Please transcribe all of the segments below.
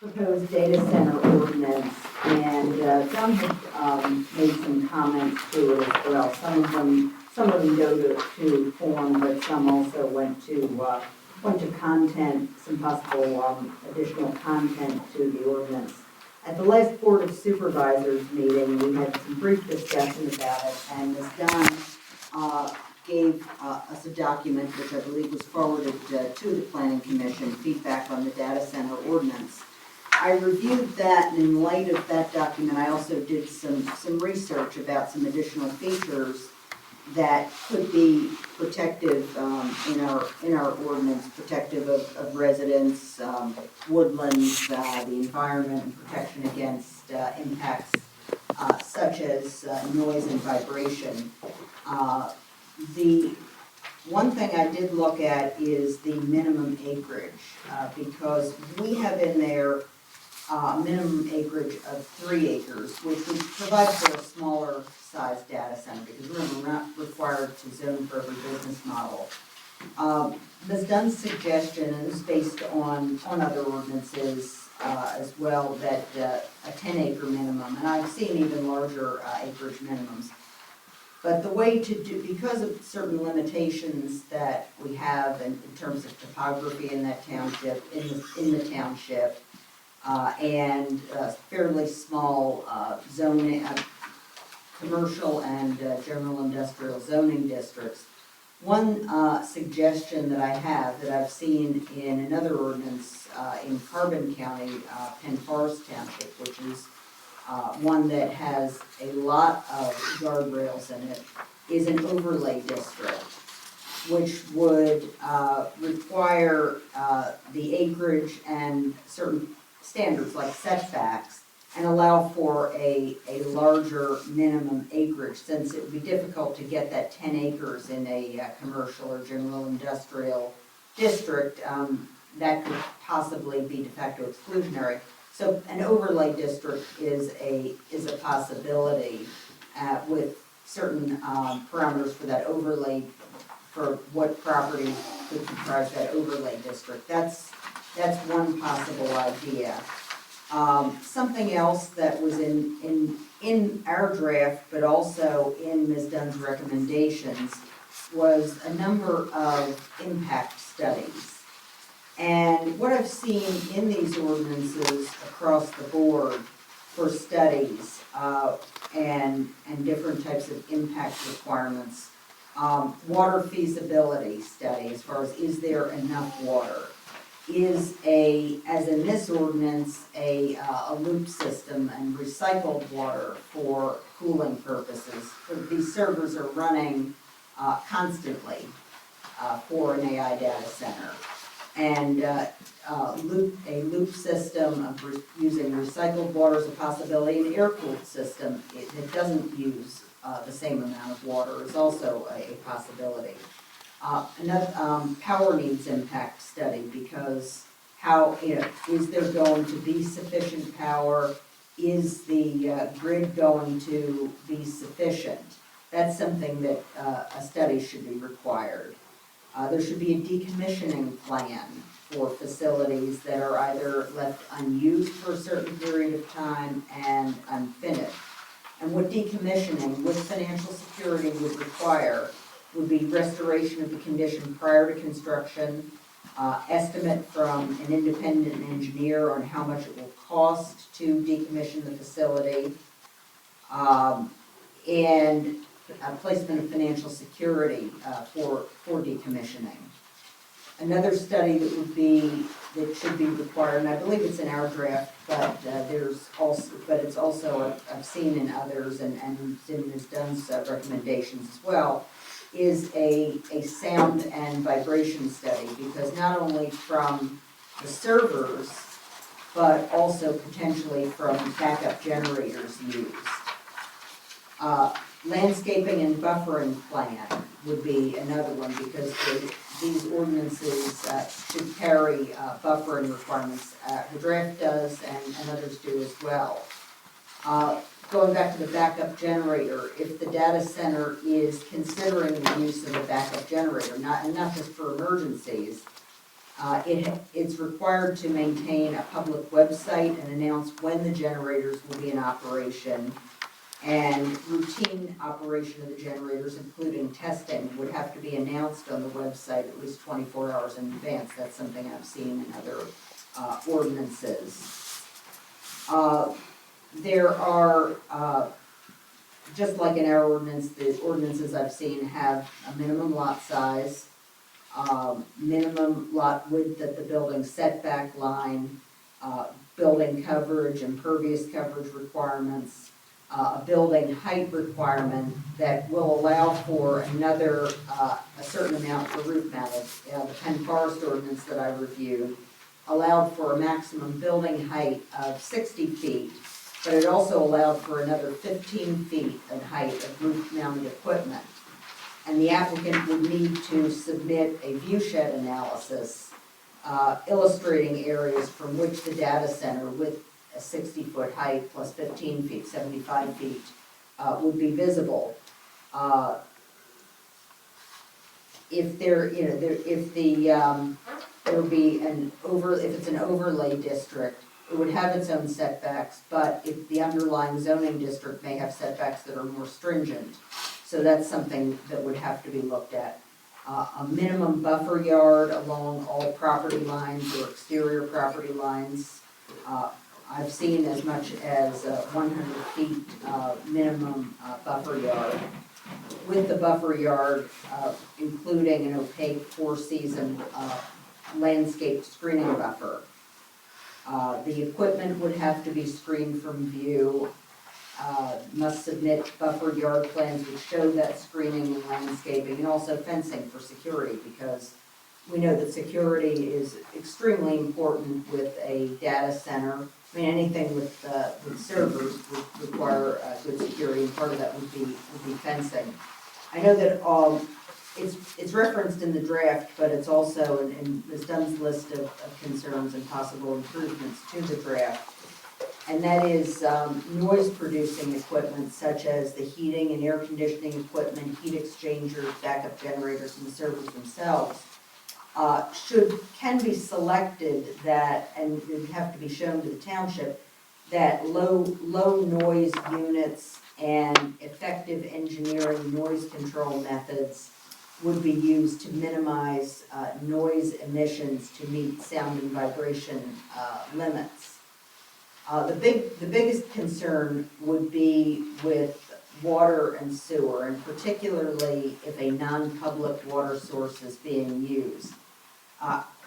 proposed data center ordinance, and John had made some comments to it as well. Some of them go to form, but some also went to content, some possible additional content to the ordinance. At the last Board of Supervisors meeting, we had some brief discussion about it, and Ms. Dunn gave us a document, which I believe was forwarded to the Planning Commission, feedback on the data center ordinance. I reviewed that, and in light of that document, I also did some research about some additional features that could be protective in our ordinance, protective of residents, woodlands, the environment, and protection against impacts such as noise and vibration. The one thing I did look at is the minimum acreage, because we have in there minimum acreage of 3 acres, which would provide for a smaller size data center, because remember, we're not required to zone for every business model. Ms. Dunn's suggestion, and is based on other ordinances as well, that a 10-acre minimum, and I've seen even larger acreage minimums. But the way to do, because of certain limitations that we have in terms of topography in that township, in the township, and fairly small zoning, commercial and general industrial zoning districts. One suggestion that I have that I've seen in another ordinance in Carbon County, Penn Forest Township, which is one that has a lot of guardrails in it, is an overlay district, which would require the acreage and certain standards like setbacks, and allow for a larger minimum acreage, since it would be difficult to get that 10 acres in a commercial or general industrial district. That could possibly be de facto exclusionary. So an overlay district is a possibility with certain parameters for that overlay, for what property could comprise that overlay district. That's one possible idea. Something else that was in our draft, but also in Ms. Dunn's recommendations, was a number of impact studies. And what I've seen in these ordinances across the board for studies and different types of impact requirements, water feasibility study, as far as is there enough water, is as in this ordinance, a loop system and recycled water for cooling purposes. These servers are running constantly for an AI data center. And a loop system of using recycled water is a possibility. An air-cooled system that doesn't use the same amount of water is also a possibility. Another power needs impact study, because is there going to be sufficient power? Is the grid going to be sufficient? That's something that a study should be required. There should be a decommissioning plan for facilities that are either left unused for a certain period of time and unfinished. And what decommissioning, what financial security would require, would be restoration of the condition prior to construction, estimate from an independent engineer on how much it will cost to decommission the facility, and placement of financial security for decommissioning. Another study that should be required, and I believe it's in our draft, but it's also I've seen in others and in Ms. Dunn's recommendations as well, is a sound and vibration study, because not only from the servers, but also potentially from backup generators used. Landscaping and buffering plan would be another one, because these ordinances should carry buffering requirements. The draft does, and others do as well. Going back to the backup generator, if the data center is considering the use of a backup generator, not just for emergencies, It's required to maintain a public website and announce when the generators will be in operation. And routine operation of the generators, including testing, would have to be announced on the website at least 24 hours in advance. That's something I've seen in other ordinances. There are, just like in our ordinance, the ordinances I've seen have a minimum lot size, minimum lot width at the building setback line, building coverage, impervious coverage requirements, a building height requirement that will allow for another, a certain amount for roof mounted. The Penn Forest ordinance that I reviewed allowed for a maximum building height of 60 feet, but it also allowed for another 15 feet in height of roof mounted equipment. And the applicant would need to submit a view shed analysis illustrating areas from which the data center with a 60-foot height plus 15 feet, 75 feet, would be visible. If there, if there would be if it's an overlay district, it would have its own setbacks, but if the underlying zoning district may have setbacks that are more stringent, so that's something that would have to be looked at. A minimum buffer yard along all property lines or exterior property lines. I've seen as much as 100 feet minimum buffer yard. With the buffer yard, including an opaque four-season landscape screening buffer. The equipment would have to be screened from view. Must submit buffer yard plans which show that screening and landscaping, and also fencing for security, because we know that security is extremely important with a data center. I mean, anything with servers would require good security, and part of that would be fencing. I know that it's referenced in the draft, but it's also in Ms. Dunn's list of concerns and possible improvements to the draft. And that is noise-producing equipment such as the heating and air conditioning equipment, heat exchangers, backup generators, and the servers themselves. Can be selected that, and would have to be shown to the township, that low noise units and effective engineering noise control methods would be used to minimize noise emissions to meet sound and vibration limits. The biggest concern would be with water and sewer, and particularly if a non-public water source is being used.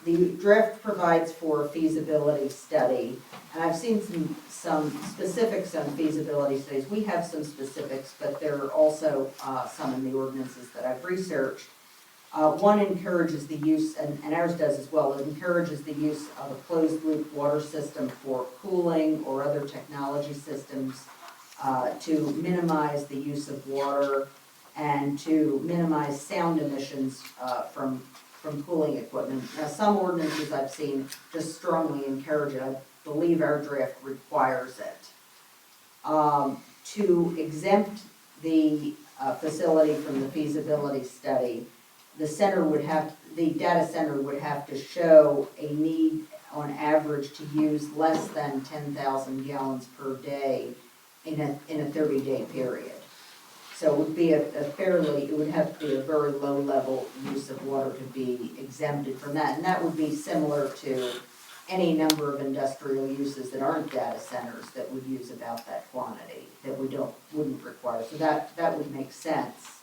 The draft provides for a feasibility study, and I've seen some specifics on feasibility studies. We have some specifics, but there are also some in the ordinances that I've researched. One encourages the use, and ours does as well, it encourages the use of a closed-loop water system for cooling or other technology systems to minimize the use of water and to minimize sound emissions from cooling equipment. Now, some ordinances I've seen just strongly encourage it. I believe our draft requires it. To exempt the facility from the feasibility study, the data center would have to show a need on average to use less than 10,000 gallons per day in a 30-day period. So it would be it would have to be a very low level use of water to be exempted from that. And that would be similar to any number of industrial uses that aren't data centers that would use about that quantity that we wouldn't require. So that would make sense.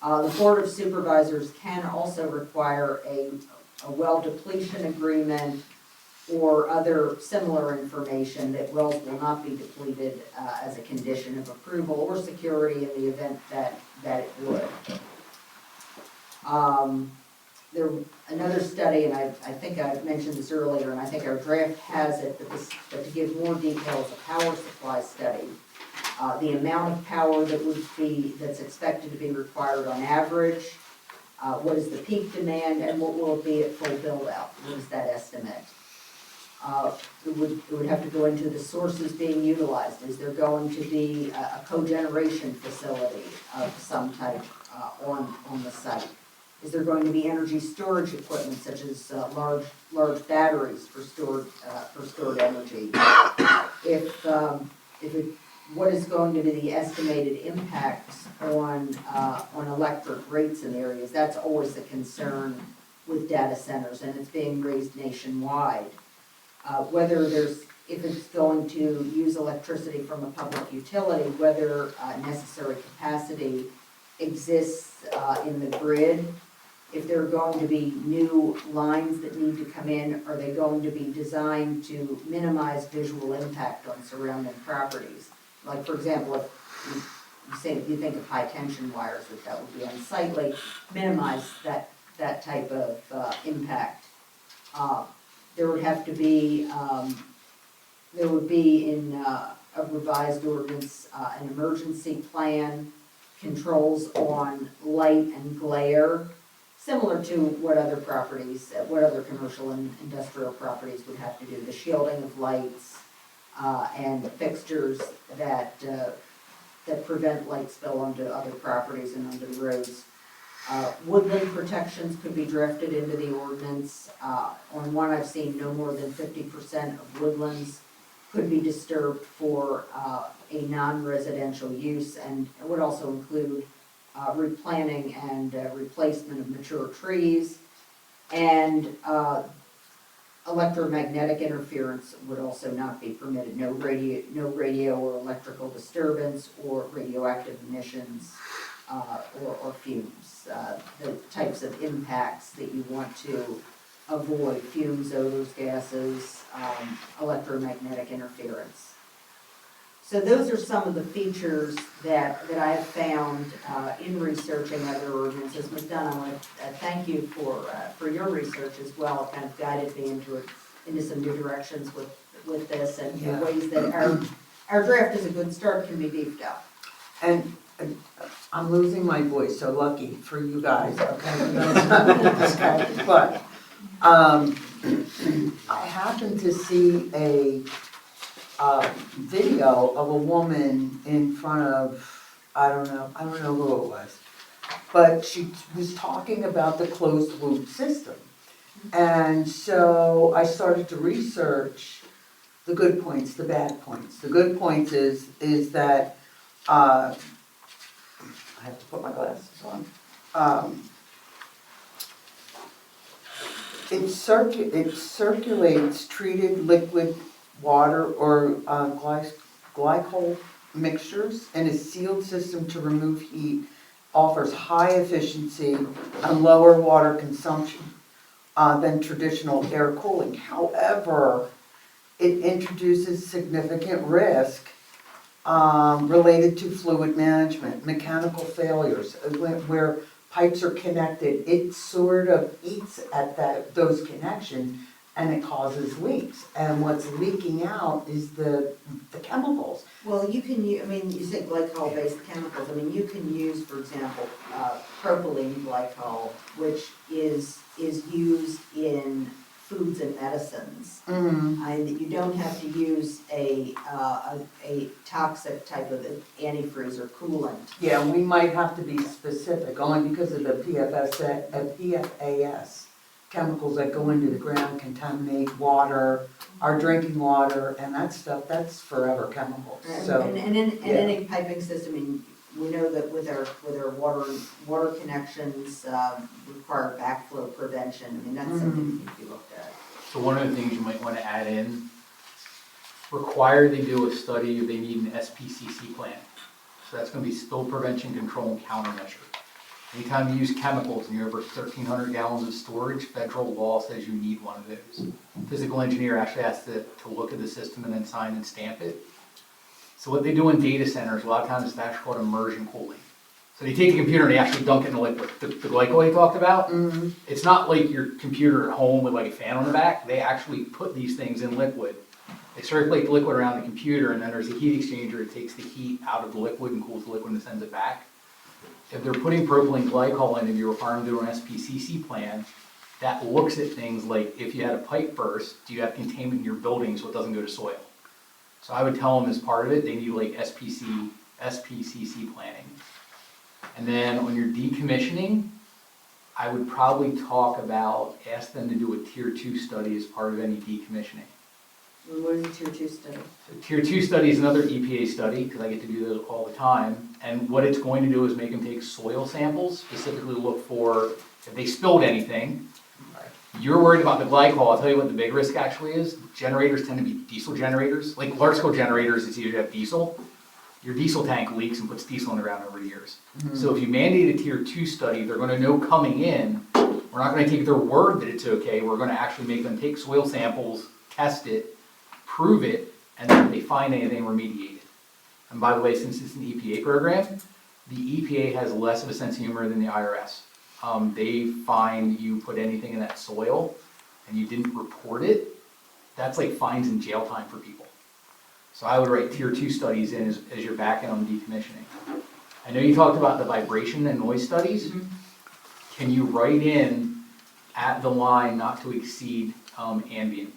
The Board of Supervisors can also require a well depletion agreement or other similar information that wells will not be depleted as a condition of approval or security in the event that it would. Another study, and I think I mentioned this earlier, and I think our draft has it, but to give more details, a power supply study. The amount of power that's expected to be required on average, what is the peak demand, and what will it be at full build out? What is that estimate? It would have to go into the sources being utilized. Is there going to be a cogeneration facility of some type on the site? Is there going to be energy storage equipment such as large batteries for stored energy? What is going to be the estimated impacts on electric rates in areas? That's always a concern with data centers, and it's being raised nationwide. If it's going to use electricity from a public utility, whether necessary capacity exists in the grid. If there are going to be new lines that need to come in, are they going to be designed to minimize visual impact on surrounding properties? Like, for example, if you think of high tension wires, that would be unsightly, minimize that type of impact. There would be in a revised ordinance an emergency plan, controls on light and glare, similar to what other commercial and industrial properties would have to do. The shielding of lights and fixtures that prevent light spill onto other properties and onto the roads. Woodland protections could be drafted into the ordinance. On one I've seen, no more than 50% of woodlands could be disturbed for a non-residential use, and it would also include replanting and replacement of mature trees, and electromagnetic interference would also not be permitted. No radio or electrical disturbance or radioactive emissions or fumes. The types of impacts that you want to avoid: fumes, odors, gases, electromagnetic interference. So those are some of the features that I have found in researching other ordinances. Ms. Dunn, I want to thank you for your research as well. It kind of guided me into some new directions with this, and ways that our draft is a good start, can be beefed up. And I'm losing my voice, so lucky for you guys, okay? But I happened to see a video of a woman in front of, I don't know who it was, but she was talking about the closed loop system. And so I started to research the good points, the bad points. The good points is that I have to put my glasses on. It circulates treated liquid water or glycol mixtures in a sealed system to remove heat, offers high efficiency and lower water consumption than traditional air cooling. However, it introduces significant risk related to fluid management, mechanical failures, where pipes are connected. It sort of eats at those connections, and it causes leaks. And what's leaking out is the chemicals. Well, you can use, you say glycol-based chemicals. you can use, for example, propylene glycol, which is used in foods and medicines. And you don't have to use a toxic type of antifreeze or coolant. Yeah, we might have to be specific, only because of the PFAS chemicals that go into the ground, contaminate water, our drinking water, and that stuff, that's forever chemicals. So, and in any piping system, we know that with our water connections require backflow prevention. That's something that needs to be looked at. So one of the things you might want to add in, require they do a study if they need an SPCC plan. So that's going to be spill prevention, control, and countermeasure. Anytime you use chemicals and you're over 1,300 gallons of storage, federal law says you need one of those. Physical engineer actually has to look at the system and then sign and stamp it. So what they do in data centers, a lot of times, is actually called immersion cooling. So they take the computer and they actually dunk it in the liquid. The glycol you talked about, it's not like your computer at home with like a fan on the back. They actually put these things in liquid. They circulate the liquid around the computer, and then there's a heat exchanger. It takes the heat out of the liquid and cools the liquid and sends it back. If they're putting propylene glycol in, and you require them to do an SPCC plan, that looks at things like, if you had a pipe burst, do you have containment in your building so it doesn't go to soil? So I would tell them, as part of it, they need like SPCC planning. And then on your decommissioning, I would probably ask them to do a tier 2 study as part of any decommissioning. What is a tier 2 study? So tier 2 study is another EPA study, because I get to do those all the time. And what it's going to do is make them take soil samples, specifically look for if they spilled anything. You're worried about the glycol. I'll tell you what the big risk actually is. Generators tend to be diesel generators. Like large scale generators, it's easier to have diesel. Your diesel tank leaks and puts diesel in the ground over the years. So if you mandate a tier 2 study, they're gonna know coming in, we're not gonna take their word that it's okay. We're gonna actually make them take soil samples, test it, prove it, and then if they find anything, remediate it. And by the way, since it's an EPA program, the EPA has less of a sense of humor than the IRS. They find you put anything in that soil and you didn't report it, that's like fines and jail time for people. So I would write tier 2 studies in as your back end on decommissioning. I know you talked about the vibration and noise studies. Can you write in at the line not to exceed ambient?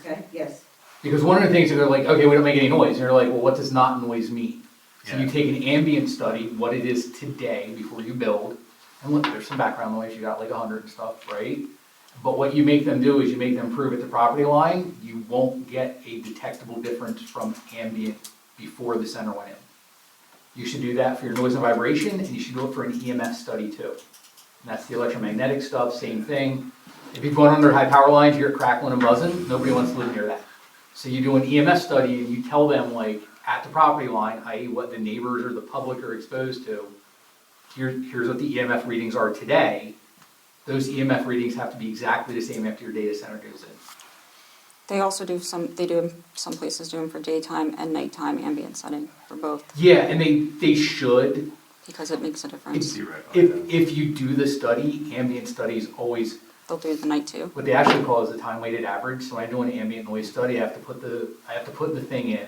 Okay, yes. Because one of the things that they're like, okay, we don't make any noise. And you're like, well, what does not noise mean? So you take an ambient study, what it is today before you build, and look, there's some background noise, you got like 100 and stuff, right? But what you make them do is you make them prove at the property line, you won't get a detectable difference from ambient before the center went in. You should do that for your noise and vibration, and you should do it for an EMF study too. And that's the electromagnetic stuff, same thing. If you've gone under high power lines, you hear crackling and buzzing, nobody wants to live near that. So you do an EMF study and you tell them like at the property line, i.e. what the neighbors or the public are exposed to, here's what the EMF readings are today. Those EMF readings have to be exactly the same after your data center goes in. They also do some places do them for daytime and nighttime ambient setting for both, Yeah, and they should. because it makes a difference. If you do the study, ambient studies always, They'll do the night too. what they actually call is the time weighted average. So when I do an ambient noise study, I have to put the thing in.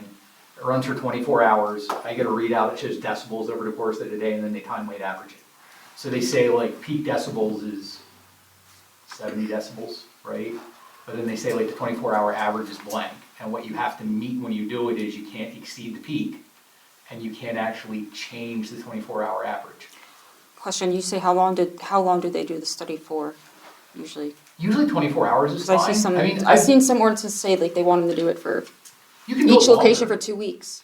It runs for 24 hours. I get a readout that shows decibels over the course of the day, and then they time weight average it. So they say like peak decibels is 70 decibels, right? But then they say like the 24-hour average is blank. And what you have to meet when you do it is you can't exceed the peak, and you can't actually change the 24-hour average. Question, you say how long do they do the study for usually? Usually 24 hours is Because fine. I've seen some ordinances say like they want them to do it for you can do each it location longer. for 2 weeks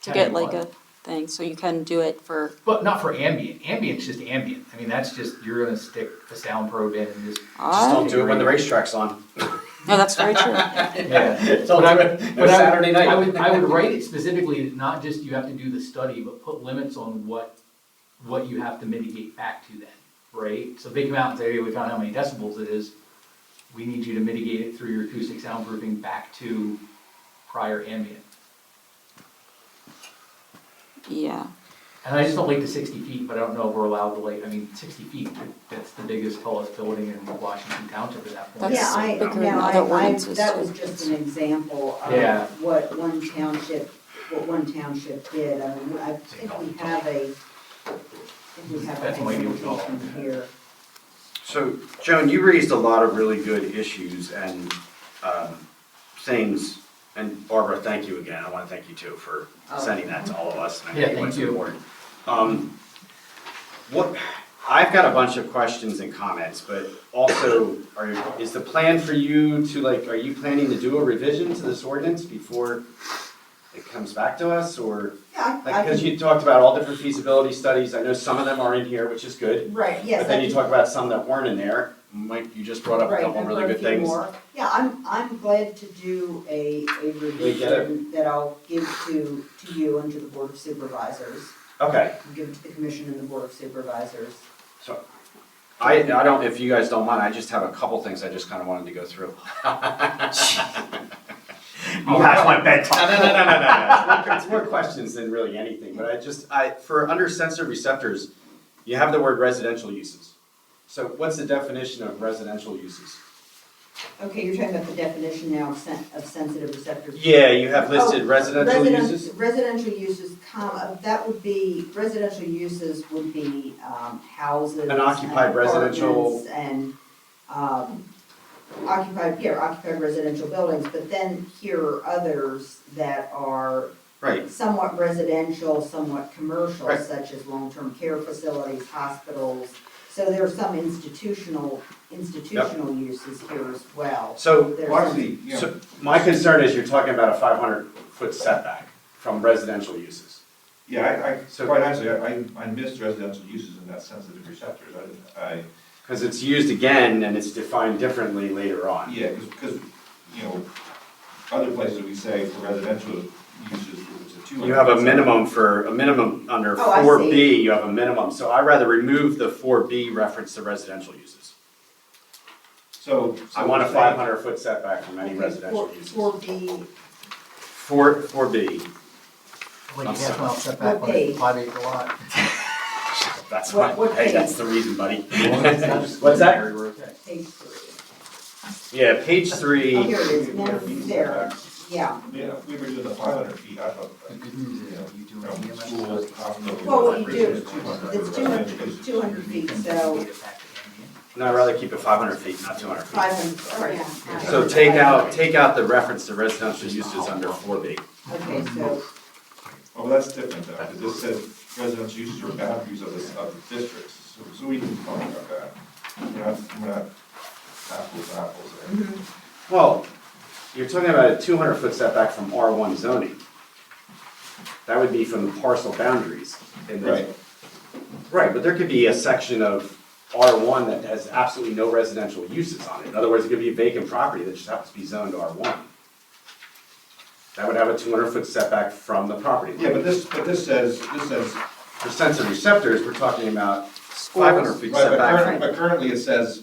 to Can get you like what? a thing, so you can do it for, But not for ambient. Ambient's just ambient. I mean, that's just, you're gonna stick a sound probe in and just. Just don't do it when the racetrack's on. no, that's very true. Yeah. Don't But do I- it but I- Saturday night. I would write it specifically, not just you have to do the study, but put limits on what you have to mitigate back to then, right? So if they come out and say, hey, we found how many decibels it is, we need you to mitigate it through your acoustic soundproofing back to prior ambient. Yeah. And I just don't like the 60 feet, but I don't know if we're allowed to 60 feet, that's the biggest, tallest building in Washington Township at that point. That's Yeah, bigger than other ordinances, that too. was just an example Yeah. of what one township did. I mean, I think we have a That's my new thought. presentation here. So, Joan, you raised a lot of really good issues and things, and Barbara, thank you again. I want to thank you too for sending that to all of us. And I Yeah, think thank it's you. important. I've got a bunch of questions and comments, but also, is the plan for you to are you planning to do a revision to this ordinance before it comes back to us, or? Yeah, Because you talked about all different feasibility studies, I know some of them are in here, which is good. right, yes. But then you talk about some that weren't in there. Mike, you just brought up a Right, couple I've really got a good few things. more. Yeah, I'm glad to do a revision that I'll give to you and to the Board of Supervisors. Okay, I'll give it to the Commission and the Board of Supervisors. so I don't, if you guys don't mind, I just have a couple things I just kind of wanted to go through. Past my bedtime. No. It's more questions than really anything, but for under sensitive receptors, you have the word residential uses. So what's the definition of residential uses? Okay, you're talking about the definition now of sensitive receptors. Yeah, you have listed residential uses. Residential uses, that would be, residential uses would be houses. An occupied and residential- apartments and, occupied residential buildings, but then here are others that are Right, somewhat residential, somewhat commercial, Right. such as long-term care facilities, hospitals, So there are some institutional uses here as well. So, There's Well, some- actually, you know, so my concern is you're talking about a 500-foot setback from residential uses. yeah, So- quite honestly, I missed residential uses in that sensitive receptors. Because it's used again and it's defined differently later on. Yeah, because, you know, other places we say for residential uses, it's a 200. You have a minimum under Oh, I 4B, you have a minimum. So I'd rather remove the 4B reference to residential uses. So. I want a we're saying- 500-foot setback from any residential uses. 4B, 4B, Like I'm a half mile setback on a Okay. 5 acre lot. that's What- fine. what Hey, that's page? the reason, buddy. What's What's that? We're okay. page 3. Yeah, page Oh, 3. here it is, Feet minimum there, setbacks. yeah. Yeah, if we were doing the 500 feet, I thought, The good news is you do from an EMS. schools, hospitals. Well, what you do, is 200, it's 200 feet, so No, I'd rather keep it 500 feet, not 200 feet. 500, all right. So take out the reference to residential uses under 4B. Okay, so, Oh, well, that's different though, because this says residential uses or boundaries of the districts, so we can talk about that. We're not apples to apples there. mhm. Well, you're talking about a 200-foot setback from R1 zoning. That would be from the parcel boundaries. in the- Right. Right, but there could be a section of R1 that has absolutely no residential uses on it. In other words, it could be a vacant property that just happens to be zoned R1. That would have a 200-foot setback from the property line. Yeah, but this says, For sensor receptors, we're talking about 500 feet right, setback. but currently it says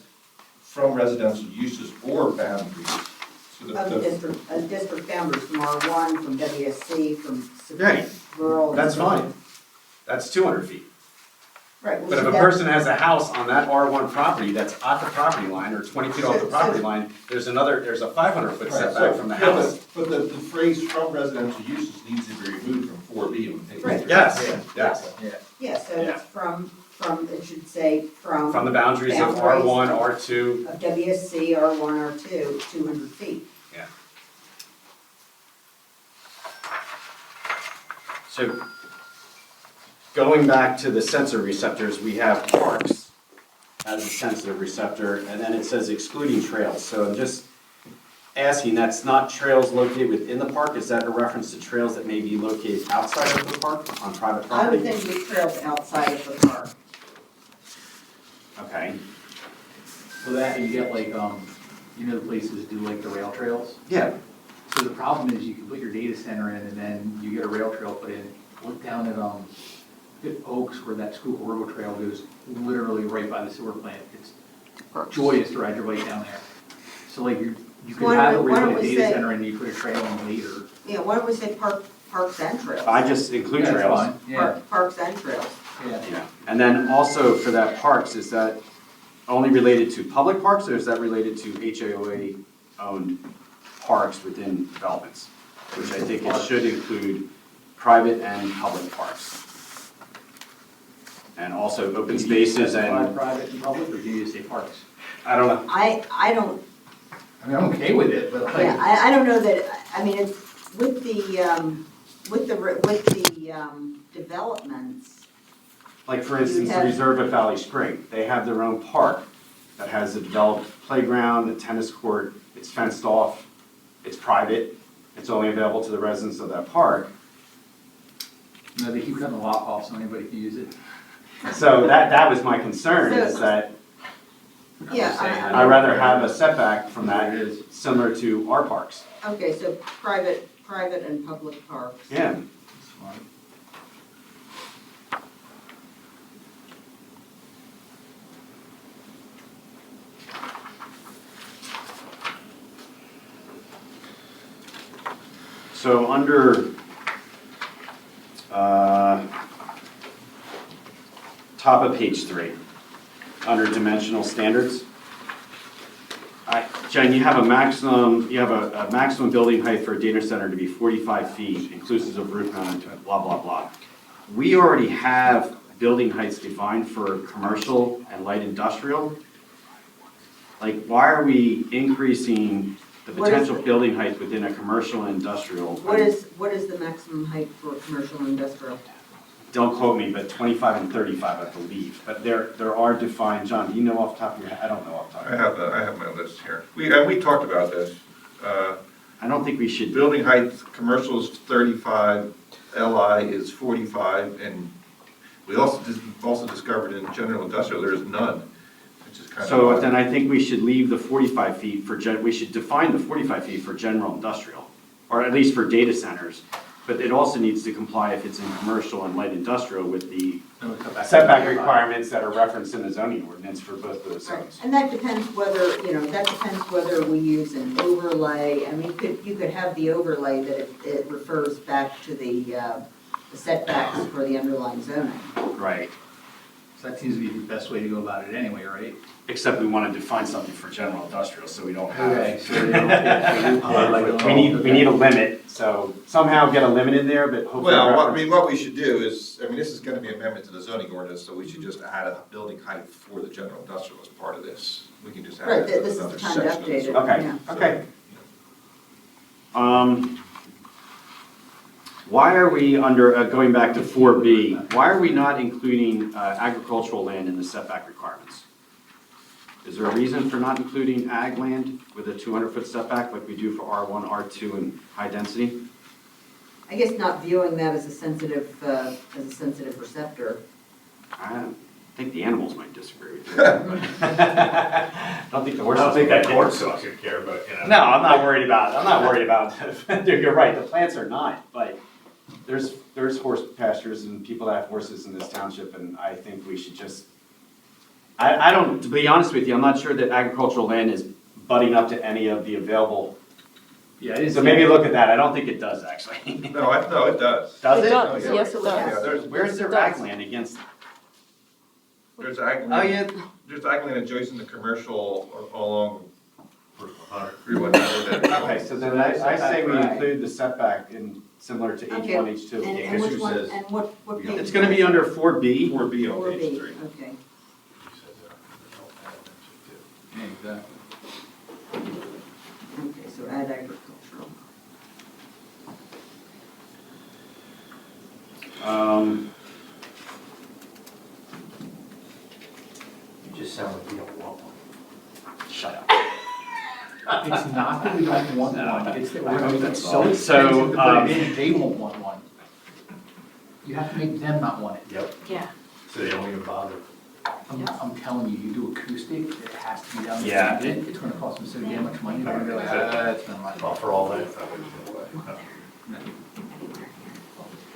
from residential uses or boundaries. So Of district boundaries from R1, from WSC, from Right. rural. That's fine. That's 200 feet. Right. well, But if so a that- person has a house on that R1 property that's at the property line or 20 feet off the So- property line, there's a 500-foot Right, setback so- from the yeah, house. But the phrase from residential uses needs to be removed from 4B on page. Right. Yes, Yeah. yes. Yeah. Yeah, so it's from, it should say From the boundaries of Boundaries. R1, R2, of WSC, R1, R2, 200 feet. yeah. So going back to the sensor receptors, we have parks as a sensitive receptor, and then it says excluding trails. So I'm just asking, that's not trails located within the park? Is that a reference to trails that may be located outside of the park on private I would property? think it's trails outside of the park. Okay, So that, you get like, you know, the places do like the rail trails. yeah, So the problem is you can put your data center in and then you get a rail trail put in. Look down at Oaks where that Schuylkill Trail goes literally right by the sewer plant. It's joyous to ride your bike down there. So like you could Why have it don't we- where why you don't put a we data say- center and you put a trail in later. Yeah, why don't we say parks and trails? I just include Yeah, that's trails. fine. Yeah, Parks and trails. yeah. Yeah, and then also for that parks, is that only related to public parks or is that related to HOA-owned parks within developments? Which I think it should include private and public parks. And also open Do you spaces specify and, private and public, or do you just say parks? I don't know, I don't, I mean, I'm okay with it, but yeah, like, I don't know that, I mean, it's, with the developments, like for instance, the have- Reserve at Valley Spring, they have their own park that has a developed playground, a tennis court, it's fenced off, it's private, it's only available to the residents of that park. you know, they keep cutting the lock off so anybody can use it. So that was my concern, is that yeah. I'd rather have a setback from that There it is. similar to our parks. Okay, so private and public parks. Yeah, That's fine. so under, top of page 3, under dimensional standards. Jen, you have a maximum building height for a data center to be 45 feet, inclusive of roof mounted, blah, blah, blah. We already have building heights defined for commercial and light industrial. Like, why are we increasing the What is potential building height within a commercial and industrial? What is the maximum height for commercial and industrial? don't quote me, but 25 and 35, I believe. But there are defined, John, do you know off the top of your head? I don't know off the top of your head. I have my list here. We talked about this. I don't think we should. Building height, commercial is 35, LI is 45, and we also discovered in general industrial, there is none, which is kind of. So then I think we should leave the 45 feet for, we should define the 45 feet for general industrial, or at least for data centers. But it also needs to comply if it's in commercial and light industrial with the setback requirements that are referenced in the zoning ordinance for both of those Right, zones. and that depends whether, that depends whether we use an overlay. I mean, you could have the overlay that it refers back to the setbacks for the underlying zoning. Right, So that seems to be the best way to go about it anyway, right? except we want to define something for general industrial, so we don't Okay, have. so they don't get the We need a limit, so somehow get a limit in there, but hopefully. Well, reference- what we should do is, this is gonna be amendment to the zoning ordinance, so we should just add a building height for the general industrial as part of this. We can just add Right, it as this is another the time to section of the update it. zoning. Okay, Yeah. okay. Why are we under, going back to 4B, why are we not including agricultural land in the setback requirements? Is there a reason for not including ag land with a 200-foot setback like we do for R1, R2, and high density? I guess not viewing that as a sensitive receptor. I think the animals might disagree with you. I don't think the horses. I don't think would. that court's so could care, but, you know. No, I'm not worried about, you're right, the plants are not, but there's horse pastures and people that have horses in this township, and I think we should just, I don't, to be honest with you, I'm not sure that agricultural land is butting up to any of the available, Yeah, it is. so maybe look at that, I don't think it does, actually. No, it does. Does It it? does, yeah. yes, it Yeah, does. Where's Yes, their it does. ag land against? There's ag Oh, land, yeah, there's ag land adjacent to commercial along Route 100. Route 100. okay, so then I say we include the setback in, similar to Okay. H1, H2. And guess which who one, says- and what page? It's gonna be under 4B. 4B on 4B, page 3. okay. Yeah, exactly. Okay, so add agricultural. You just sound like you don't want one. Shut up. It's not that we don't want one, it's that we're I hope gonna that's so all. expensive So, to put it in, they won't want one. You have to make them not want it. Yep. Yeah. So they don't even bother. I'm telling you, you do acoustic, it has to be down there. Yeah. It's gonna cost them so damn much money, they're gonna be like, it's not my Well, fault. for all that, I wouldn't go away. No.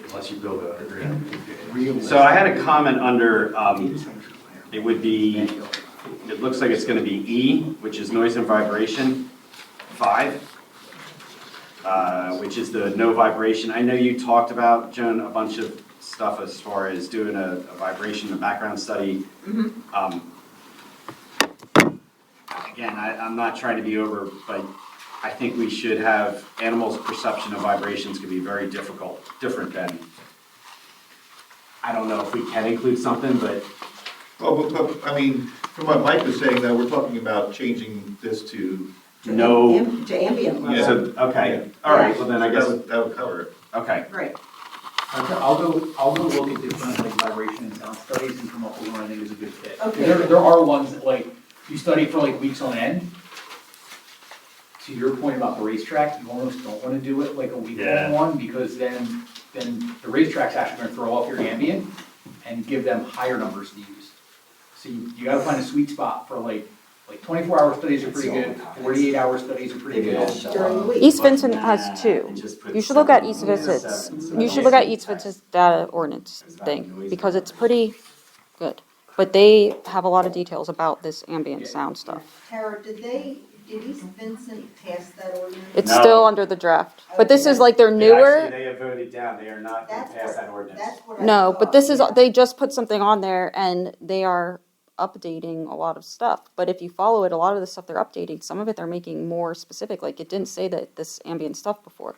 Unless you build it underground. So I had a comment under, it would be, it looks like it's gonna be E, which is noise and vibration, 5, which is the no vibration. I know you talked about, Joan, a bunch of stuff as far as doing a vibration, a background study. Again, I'm not trying to be over, but I think we should have, animals' perception of vibrations can be very different than, I don't know if we can include something, but Well, but, from what Mike was saying, though, we're talking about changing this to. no. To ambient level. So, okay, all right, well then I guess, That would cover it. okay. Right. Okay, I'll go look at different like vibration and sound studies and come up with one I think is a good fit. Okay. There are ones that like, you study for like weeks on end. To your point about the racetrack, you almost don't wanna do it like a week Yeah. long one, because then the racetrack's actually gonna throw off your ambient and give them higher numbers to use. So you gotta find a sweet spot for like 24-hour studies are pretty good, 48-hour studies are pretty good. During the week. East Vincent has two. You should look at East Vincent's, you should look at East Vincent's data ordinance thing, because it's pretty good. But they have a lot of details about this ambient sound stuff. Tara, did East Vincent pass that ordinance? It's No. still under the draft, but this is like their Actually, newer. they have voted down, they are not going to pass that ordinance. That's what I No, thought. but this is, they just put something on there and they are updating a lot of stuff. But if you follow it, a lot of the stuff they're updating, some of it they're making more specific, like it didn't say that this ambient stuff before.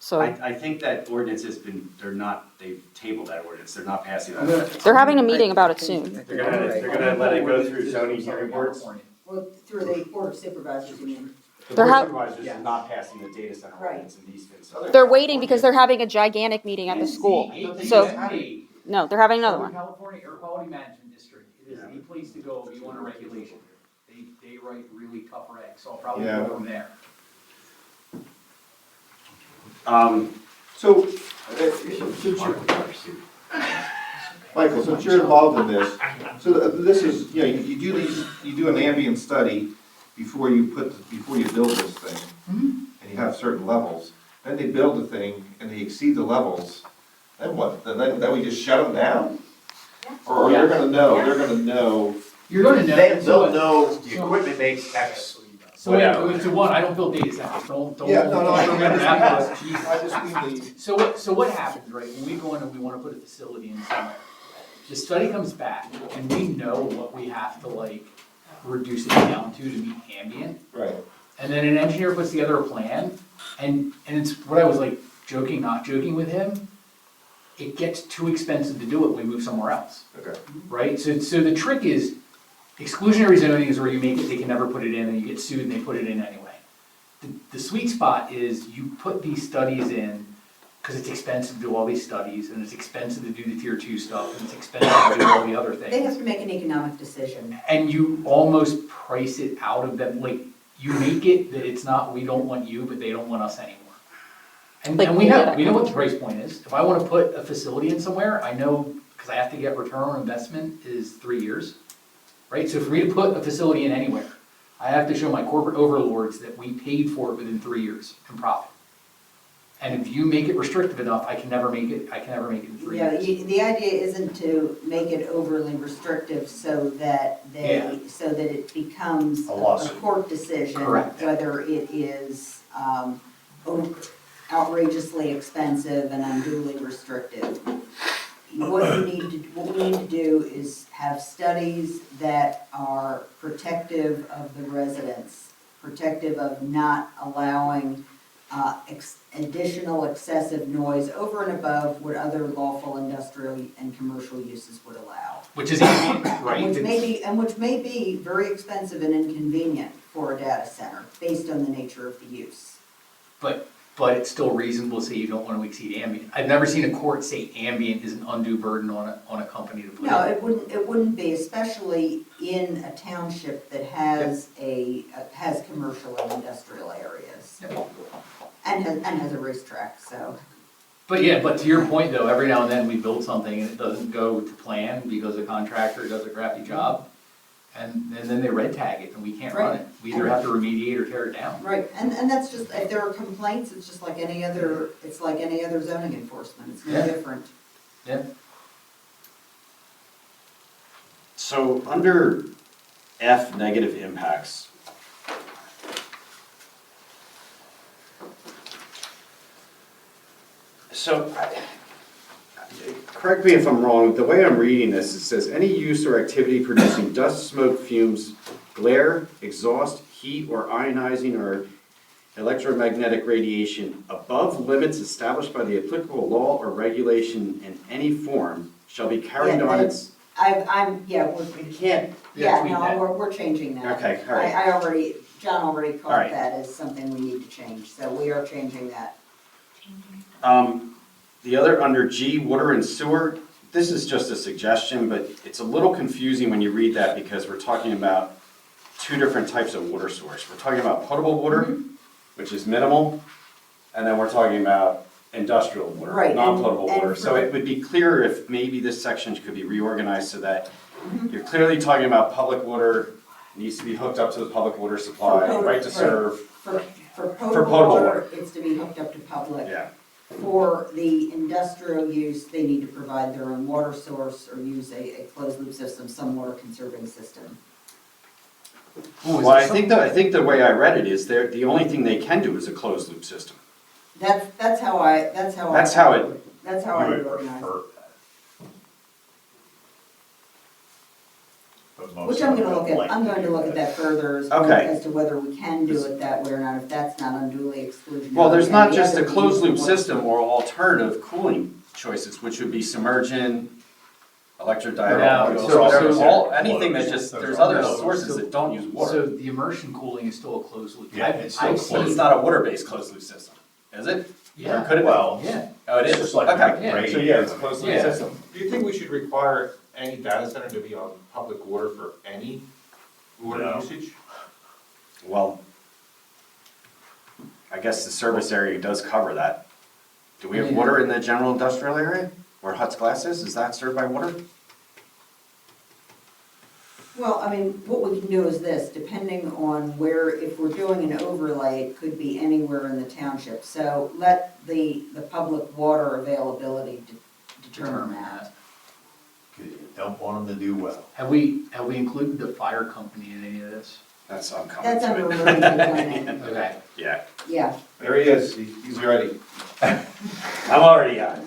So I think that ordinance has been, they've tabled that ordinance, they're not passing that. they're having a meeting about it soon. They're gonna let it go through zoning hearing boards. Well, through the Board of Supervisors, you mean? The They're board of ha- supervisors is not passing the data center Right. ordinance in East Vincent. They're waiting because they're having a gigantic meeting at the school. So No, they're having another Southern one. California Air Quality Management District, it is the place to go if you want a regulation. They write really tough regs, so I'll probably Yeah. go from there. So, since you're, Michael, since you're involved in this, so this is, you know, you do these, you do an ambient study before you build this thing. And you have certain levels, then they build the thing and they exceed the levels, then what? Then we just shut them down? Or they're gonna know, You're gonna know. They'll know the equipment makes X. So wait, so one, I don't build data centers, don't. Yeah, no, I don't understand remember that. Jesus. I just mean So what happens, right, when we go in and we wanna put a facility in somewhere, the study comes back and we know what we have to like reduce it down to meet ambient. right, And then an engineer puts together a plan, and it's what I was like joking, not joking with him. It gets too expensive to do it when we move somewhere else, okay. right? So the trick is, exclusionary zoning is where you make it, they can never put it in, and you get sued and they put it in anyway. The sweet spot is you put these studies in, because it's expensive to do all these studies, and it's expensive to do the tier 2 stuff, and it's expensive to do all the other things. They have to make an economic decision. And you almost price it out of them, like, you make it that it's not, we don't want you, but they don't want us anymore. And Like, we yeah. know what the price point is. If I wanna put a facility in somewhere, I know, cause I have to get return on investment is 3 years, right? So for me to put a facility in anywhere, I have to show my corporate overlords that we paid for it within 3 years in profit. And if you make it restrictive enough, I can never make it in 3 Yeah, years. the idea isn't to make it overly restrictive so that Yeah. so that it becomes A a lawsuit. court decision. Correct. Whether it is, outrageously expensive and unduly restrictive. What we need to do is have studies that are protective of the residents, protective of not allowing additional excessive noise over and above what other lawful industrial and commercial uses would allow. Which is ambient, right? Which may be very expensive and inconvenient for a data center, based on the nature of the use. But it's still reasonable to say you don't want to exceed ambient. I've never seen a court say ambient is an undue burden on a company to put in. No, it wouldn't be, especially in a township that has has commercial and industrial areas. Yep. And has a racetrack, so. But to your point though, every now and then we build something and it doesn't go to plan because the contractor does a crappy job. And then they red tag it and we can't run it. We either have to remediate or tear it down. Right, and that's just, if there are complaints, it's just like any other, it's like any other zoning enforcement, it's no Yeah. different. Yeah. So under F, negative impacts. So, correct me if I'm wrong, the way I'm reading this, it says any use or activity producing dust, smoke, fumes, glare, exhaust, heat, or ionizing or electromagnetic radiation above limits established by the applicable law or regulation in any form shall be carried Yeah, on its. You can't. Yeah, tweak no, that. we're changing that. Okay, all right. John already All caught right. that as something we need to change, so we are changing that. The other, under G, water and sewer, this is just a suggestion, but it's a little confusing when you read that because we're talking about two different types of water source. We're talking about potable water, which is minimal, and then we're talking about industrial water, Right, and- non-potable and water. So for- it would be clearer if maybe this section could be reorganized so that you're clearly talking about public water, needs to be hooked up to the public water supply, For right to serve, For potable potable water. water, it's to be hooked up to public. yeah. For the industrial use, they need to provide their own water source or use a closed loop system, some water conserving system. Well, I think the way I read it is the only thing they can do is a closed loop system. That's how I. That's how it- That's how I You would organize it. prefer that. But most Which of I'm them gonna look don't at, like I'm going to look at that further Okay. as to whether we can do it that way or not, if that's not unduly exclusionary. Well, there's And not the just a other closed loop piece- system or alternative cooling choices, which would be submergent, electric No, diode, so- so whatever, so- all, anything that just, there's other No, sources that don't use So water. the immersion cooling is still a closed loop. Yeah, it's still I've But seen. it's not a water-based closed loop system, is it? Yeah. Or could it be? Well, Yeah, Oh, it It's is? just like Okay. Yeah. radio. So, yeah, it's closed loop Yeah. system. Do you think we should require any data center to be on public water for any water No. usage? Well, I guess the service area does cover that. Do we have water in the general industrial area where Huts Glass is that served by water? Well, I mean, what we can do is this, depending on where, if we're doing an overlay, it could be anywhere in the township. So let the public water availability determine that. Because you don't want them to do well. Have we included the fire company in any of this? That's, I'm coming That's to under it. emergency planning, Okay. Yeah, yeah. There he is, he's ready. I'm already on.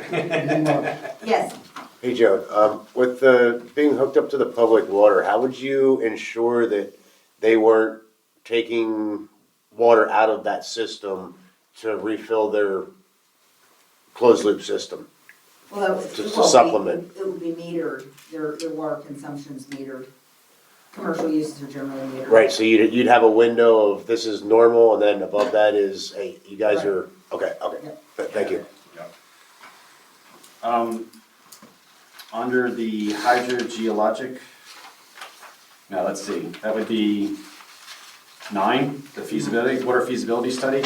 Yes, Hey, Joe, with the being hooked up to the public water, how would you ensure that they weren't taking water out of that system to refill their closed loop system? well, that was. Just to well, supplement. It would be metered, their water consumption's metered. Commercial uses are generally metered. Right, so you'd have a window of this is normal, and then above that is, hey, you guys are, okay, Yep. thank you. Under the hydrogeologic, now let's see, that would be 9, the feasibility, water feasibility study.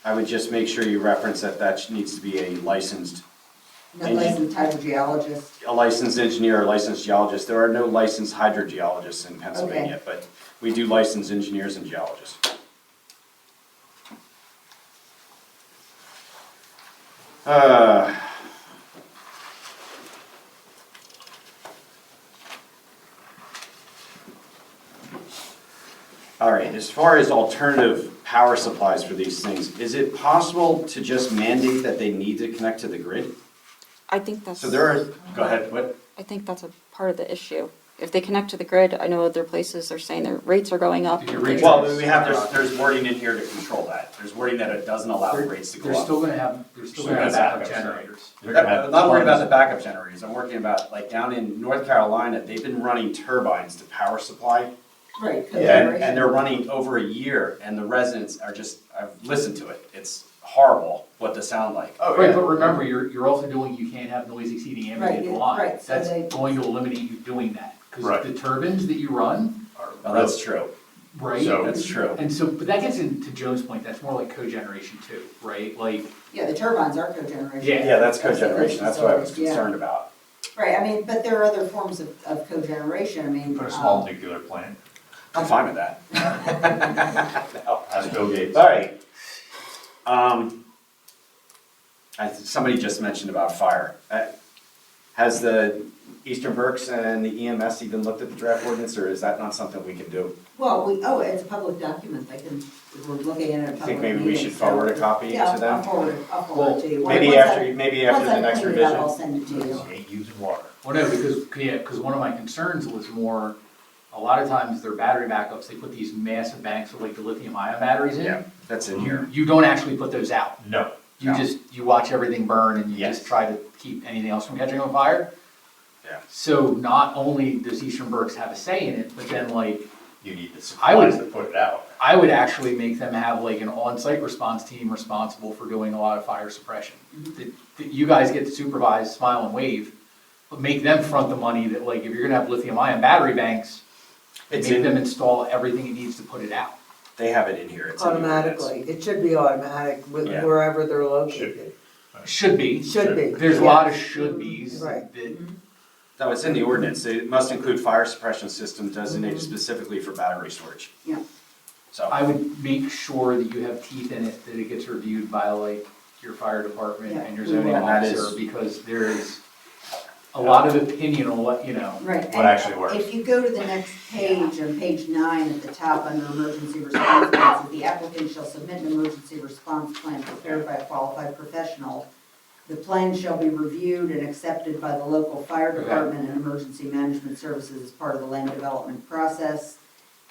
I would just make sure you reference that needs to be a licensed No licensed hydrogeologist. a licensed engineer or licensed geologist. There are no licensed hydrogeologists in Pennsylvania, but we do license engineers and geologists. All right, as far as alternative power supplies for these things, is it possible to just mandate that they need to connect to the grid? I think that's. So there are, go ahead, what? I think that's a part of the issue. If they connect to the grid, I know other places are saying their rates are going up. Your rates Well, there's wording in here to control that. There's wording that it doesn't allow the rates to go They're up. still gonna have backup backups. generators. They're gonna I'm have not worried about the tons. backup generators. I'm working about, like, down in North Carolina, they've been running turbines to power supply. Right. And they're running over a year, and the residents are just, I've listened to it. It's horrible what they sound like. Oh, Right, yeah. but remember, you're also doing, you can't have noise exceeding ambient Right, line. right, so That's they- going to eliminate you doing that. Because Right. the turbines that you run, Oh, that's true. right? So- That's true. And so, but that gets into Joe's point, that's more like cogeneration too, right? Like, Yeah, the turbines are cogeneration. Yeah. Yeah, that's cogeneration. That's what I was Yeah. concerned about. Right, I mean, but there are other forms of cogeneration, I mean. Put a small nuclear plant, I'm fine with that. as Bill Gates. All right. Somebody just mentioned about fire. Has the Eastern Berks and the EMS even looked at the draft ordinance, or is that not something we can do? Well, it's a public document, they can, we're looking at a I public think maybe we meeting, should so- forward a copy to Yeah, I'll them. forward it to you. Maybe Once after, I- maybe after the next Once I print it out, I'll revision. send it to you. You ain't using water. well, no, because one of my concerns was more, a lot of times their battery backups, they put these massive banks of like the lithium ion batteries in. Yeah, that's in here. You don't actually put those out. No. You No. you watch everything burn and you Yes. just try to keep anything else from catching on fire. Yeah. So not only does Eastern Berks have a say in it, but then like, You need the I would- supplies to put it out. I would actually make them have like an on-site response team responsible for doing a lot of fire suppression. That you guys get to supervise, smile and wave, but make them front the money that like, if you're gonna have lithium ion battery banks, It's make in, them install everything it needs to put it out. they have it in here. It's in the ordinance. Automatically, it should be automatic with Yeah. wherever they're located. Should be. Should be. There's a lot of should be's Right. that, No, it's in the ordinance. It must include fire suppression system designated specifically for battery storage. Yeah. So, I would make sure that you have teeth in it, that it gets reviewed by like your fire department Yeah, and your we zoning will. And that officer, is- because there is a lot of opinion on what, you know. Right. What and actually works. If you go to the next page, on page 9 at the top, under emergency response plans, the applicant shall submit an emergency response plan prepared by a qualified professional. The plan shall be reviewed and accepted by the local fire Okay. department and emergency management services as part of the land development process.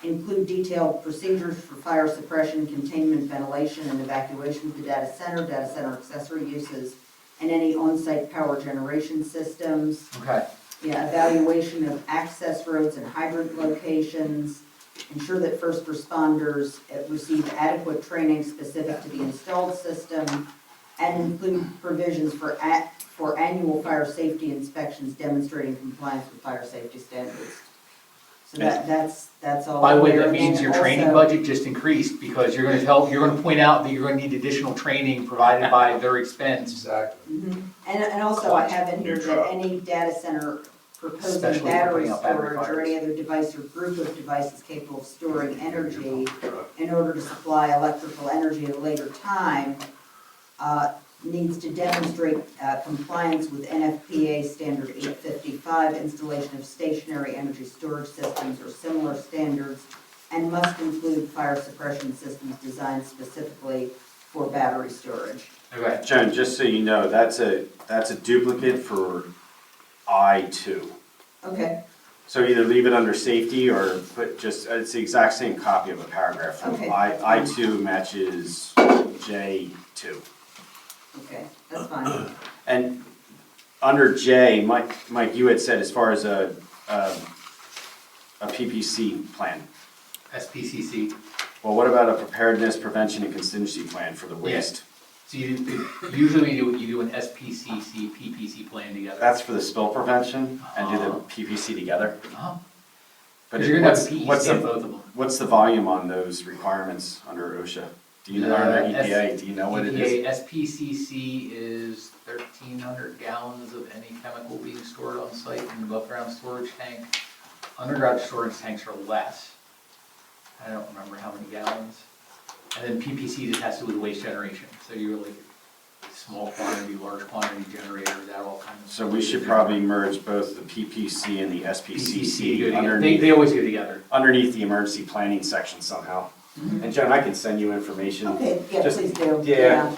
Include detailed procedures for fire suppression, containment, ventilation, and evacuation of the data center accessory uses, and any on-site power generation systems. Okay, Yeah, evaluation of access roads and hydrant locations. Ensure that first responders receive adequate training specific to the installed system. and include provisions for annual fire safety inspections demonstrating compliance with fire safety standards. So that's all. By the way, there. that And means then your training also- budget just increased, because you're gonna point out that you're gonna need additional training provided by their expense. Exactly. Mhm. And also I have in here New that truck. any data center proposing Especially for battery putting out battery storage or fires. any other device or group of devices capable of storing energy in order to supply electrical energy at a later time, needs to demonstrate compliance with NFPA standard 855, installation of stationary energy storage systems or similar standards, and must include fire suppression systems designed specifically for battery storage. Okay. Joan, just so you know, that's a duplicate for I2. Okay, So either leave it under safety or put just, it's the exact same copy of a paragraph. From Okay. I2 matches J2. okay, that's fine. And under J, Mike, you had said as far as a PPC plan. SPCC. Well, what about a preparedness, prevention, and contingency plan for the waste? So usually you do an SPCC, PPC plan together. That's for the spill prevention and do the Uh-huh. PPC together? Uh-huh. But Because you're gonna have what's PEC in the, both of them. what's the volume on those requirements under OSHA? Do you know, under EPA, do you know what it is? EPA SPCC is 1,300 gallons of any chemical being stored on site in an above-ground storage tank. Underground storage tanks are less. I don't remember how many gallons. And then PPC just has to do with waste generation. So you're like small quantity, large quantity generator, that all kind of. So we should probably merge both the PPC and the PPC go SPCC together. underneath, They always go together. underneath the emergency planning section somehow. And Joan, I can send you information. Okay, yeah, Just- please do. yeah.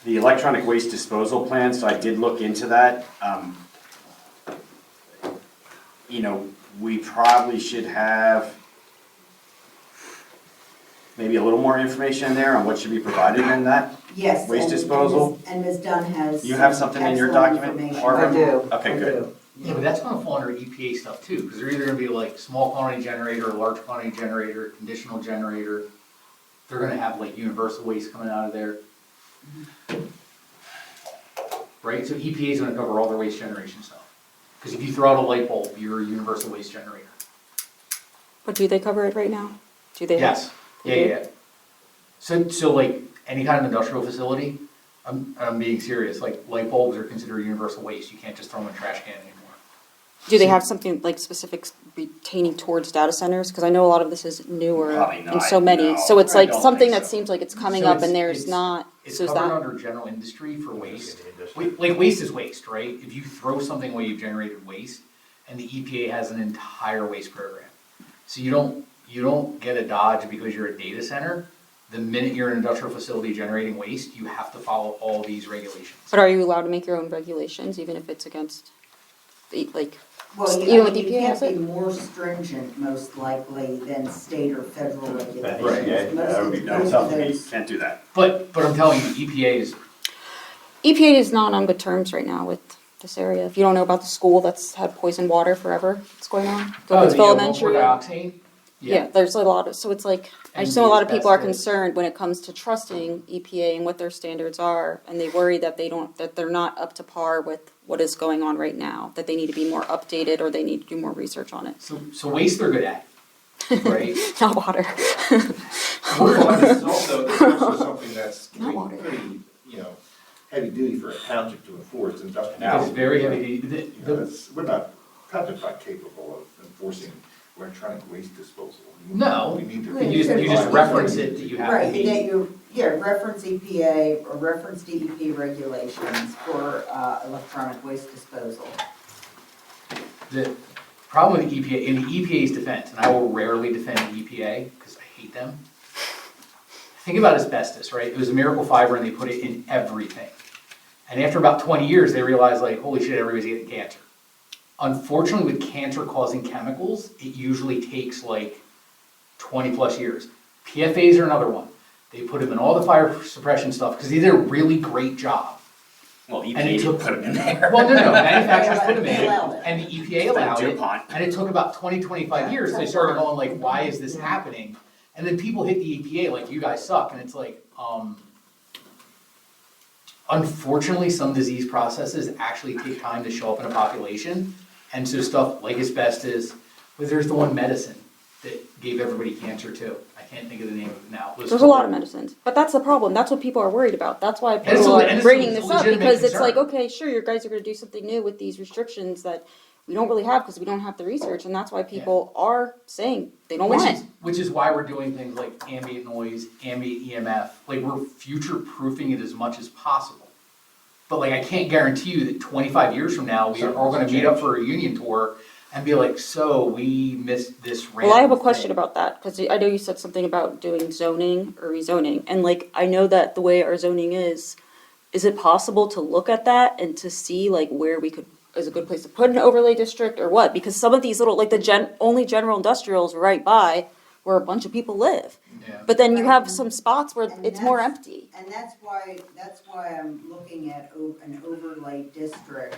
The electronic waste disposal plan, so I did look into that. You know, we probably should have maybe a little more information in there on what should be provided in that. Yes. Waste and- disposal? And Ms. Dunn has. You have something in your excellent document, information. Barbara? I do. Okay, I good. do. Yeah, but that's gonna fall under EPA stuff too, because they're either gonna be like small quantity generator, large quantity generator, conditional generator. They're gonna have like universal waste coming out of there. Right, so EPA is gonna cover all their waste generation stuff. Because if you throw out a light bulb, you're a universal waste generator. But do they cover it right now? Do they? Yes, yeah, They do? yeah. So like any kind of industrial facility, I'm being serious, like light bulbs are considered universal waste. You can't just throw them in a trash can anymore. Do they have something like specific pertaining towards data centers? Because I know a lot of this is newer Probably and not, so many. no, So it's I like don't something think that so. seems like it's coming So up it's- and there's it's- not. It's So is covered that? under general industry for waste. Like waste is waste, right? If you throw something away, you've generated waste, and the EPA has an entire waste program. So you don't get a dodge because you're a data center. The minute you're an industrial facility generating waste, you have to follow all these regulations. But are you allowed to make your own regulations, even if it's against, the like, Well, even with you EPA can't has be it? more stringent, most likely, than state or federal regulations. Right, yeah, Most of- No, most tell of me, those- can't do that. But I'm telling you, EPA is, EPA is not on good terms right now with this area. If you don't know about the school that's had poisoned water forever, what's going on? Gilbertsville Elementary. dioxane? Yeah, there's a lot of, so it's like, I And just know a lot of people are asbestos. concerned when it comes to trusting EPA and what their standards are, and they worry that that they're not up to par with what is going on right now, that they need to be more updated or they need to do more research on it. So waste they're good at, right? Not water. Well, this is also something that's Not water. pretty, heavy duty for a township to enforce, industrial. It's very heavy. We're not, township's not capable of enforcing electronic waste disposal. No, We need to. you just reference it that you have to Right, be. that reference EPA or reference DEP regulations for electronic waste disposal. The problem with the EPA, in the EPA's defense, and I will rarely defend the EPA because I hate them. Think about asbestos, right? It was a miracle fiber and they put it in everything. And after about 20 years, they realized like, holy shit, everybody's getting cancer. Unfortunately, with cancer-causing chemicals, it usually takes like 20 plus years. PFAs are another one. They put them in all the fire suppression stuff because they did a really great job. Well, And EPA it didn't took- put them in there. Well, no, manufacturers put them They in, allow it. and the EPA allowed it, DuPont. and it took about 25 years, they started going like, why is this happening? And then people hit the EPA like, you guys suck, and it's like, unfortunately, some disease processes actually take time to show up in a population, and so stuff like asbestos, but there's the one medicine that gave everybody cancer too, I can't think of the name of it now. There's a lot of medicines, but that's the problem, that's what people are worried about, that's why it's a people le- and are it's a bringing this up, legitimate because it's like, concern. okay, sure, you guys are gonna do something new with these restrictions that we don't really have, because we don't have the research, and that's why people are saying they don't want it. Which is why we're doing things like ambient noise, ambient EMF, like we're future-proofing it as much as possible. But like, I can't guarantee you that 25 years from now, we are all gonna meet up for a union tour and be like, so we missed this random Well, I have a question thing. about that, because I know you said something about doing zoning or rezoning, and like, I know that the way our zoning is it possible to look at that and to see like where we could, is a good place to put an overlay district or what? Because some of these little, like only general industrials right by where a bunch of people live. Yeah. But then you Right. have some spots where And it's more that's- empty. And that's why I'm looking at an overlay district,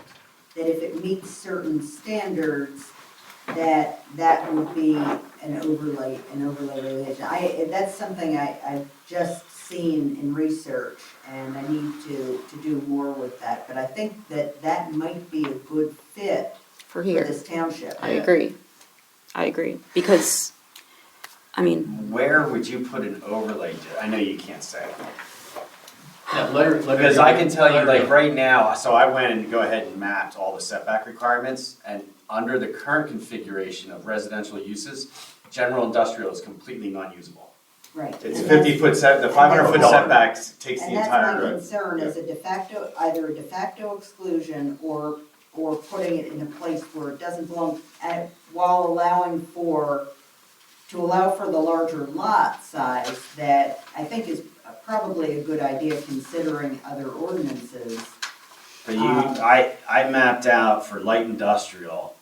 that if it meets certain standards, that would be an overlay relation. That's something I've just seen in research, and I need to do more with that. But I think that might be a good fit For for here, this township. I agree, because, I mean, Where would you put an overlay? I know you can't say. Yeah, let her Because do I it. can tell you, Let her do like, it. right now, so I went and go ahead and mapped all the setback requirements, and under the current configuration of residential uses, general industrial is completely non-usable. Right. It's And 50-foot the 500-foot setbacks takes the And that's my entire. concern, is either a de facto exclusion or putting it in a place where it doesn't belong, while to allow for the larger lot size, that I think is probably a good idea considering other ordinances. But I mapped out for light industrial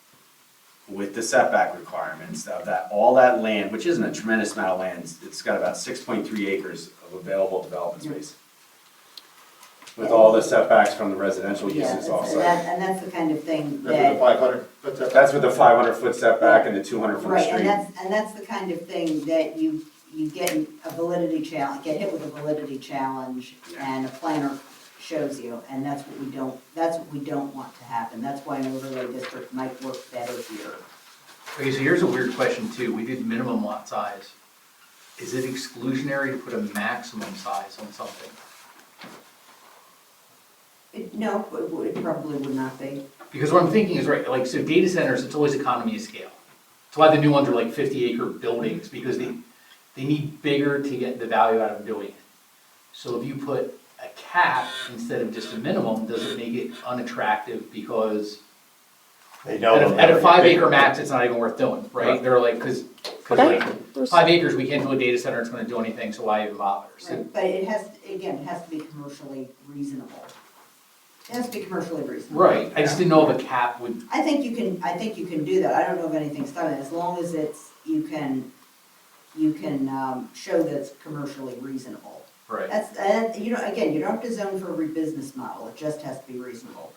with the setback requirements of that, all that land, which isn't a tremendous amount of land, it's got about 6.3 acres of available development space. With all the setbacks from the residential Yeah, uses and offsite. that's the kind of thing That's with the that. 500 foot. That's with the 500-foot setback and the 200 from the Right, street. and that's the kind of thing that you get a validity challenge, get hit with a validity challenge, and a planner shows you, and that's what we don't want to happen. That's why an overlay district might work better here. Okay, so here's a weird question too, we did minimum lot size. Is it exclusionary to put a maximum size on something? No, it probably would not be. Because what I'm thinking is, right, like, so data centers, it's always economy of scale. That's why the new ones are like 50-acre buildings, because they need bigger to get the value out of doing it. So if you put a cap instead of just a minimum, does it make it unattractive because They know. at a 5-acre max, it's not even worth doing, right? They're like, because Okay. like, There's- 5 acres, we can't do a data center, it's gonna do anything, so why even bother? So Right, but it has to be commercially reasonable. It has to be commercially reasonable. right, I just didn't know if a cap would, I think you can do that. I don't know if anything's done, as long as you can show that it's commercially reasonable. right. And you don't have to zone for every business model, it just has to be reasonable.